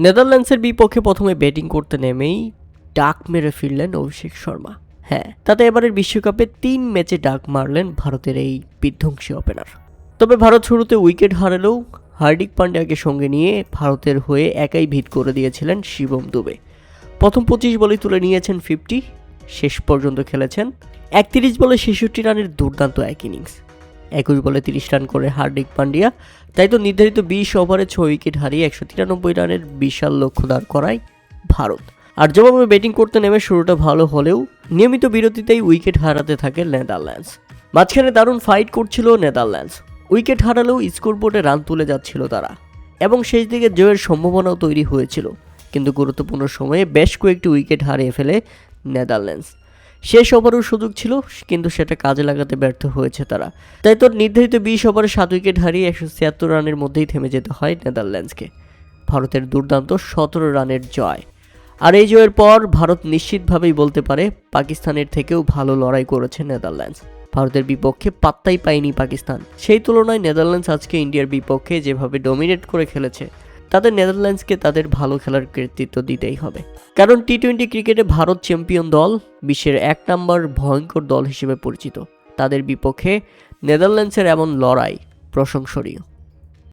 নেদারল্যান্ডসের বিপক্ষে প্রথমে ব্যাটিং করতে নেমেই ডাক মেরে ফিরলেন অভিষেক শর্মা। হ্যাঁ, তাতে এবারের বিশ্বকাপে 3 ম্যাচে ডাক মারলেন ভারতের এই বিধ্বংসী ওপেনার। তবে ভারত শুরুতে উইকেট হারালেও হার্দিক পান্ডিয়াকে সঙ্গে নিয়ে ভারতের হয়ে একাই ভিত করে দিয়েছিলেন শিবম দুবে। প্রথম 25 বলে তুলে নিয়েছেন 50, শেষ পর্যন্ত খেলেছেন 31 বলে 66 রানের দুর্দান্ত এক ইনিংস। 21 বলে 30 রান করে হার্দিক পান্ডিয়া, তাই তো নির্ধারিত 20 ওভারে 6 উইকেট হারিয়ে 193 রানের বিশাল লক্ষ্য দাঁড় করায় ভারত। আর জবাবে ব্যাটিং করতে নেমে শুরুটা ভালো হলেও নিয়মিত বিরতিতেই উইকেট হারাতে থাকে নেদারল্যান্ডস। মাঝখানে দারুণ ফাইট করছিল নেদারল্যান্ডস, উইকেট হারালেও স্কোরবোর্ডে রান তুলে যাচ্ছিল তারা এবং শেষ দিকে জয়ের সম্ভাবনাও তৈরি হয়েছিল। কিন্তু গুরুত্বপূর্ণ সময়ে বেশ কয়েকটি উইকেট হারিয়ে ফেলে নেদারল্যান্ডস। শেষ ওভারেও সুযোগ ছিল, কিন্তু সেটা কাজে লাগাতে ব্যর্থ হয়েছে তারা। তাই তো নির্ধারিত 20 ওভারে 7 উইকেট হারিয়ে 176 রানের মধ্যেই থেমে যেতে হয় নেদারল্যান্ডসকে। ভারতের দুর্দান্ত 17 রানের জয়। আর এই জয়ের পর ভারত নিশ্চিতভাবেই বলতে পারে পাকিস্তানের থেকেও ভালো লড়াই করেছে নেদারল্যান্ডস। ভারতের বিপক্ষে পাত্তাই পায়নি পাকিস্তান। সেই তুলনায় নেদারল্যান্ডস আজকে ইন্ডিয়ার বিপক্ষে যেভাবে ডমিনেট করে খেলেছে, তাদের নেদারল্যান্ডসকে তাদের ভালো খেলার কৃতিত্ব দিতেই হবে। কারণ টি-20 ক্রিকেটে ভারত চ্যাম্পিয়ন দল, বিশ্বের 1 নম্বর ভয়ঙ্কর দল হিসেবে পরিচিত। তাদের বিপক্ষে নেদারল্যান্ডসের এমন লড়াই প্রশংসনীয়।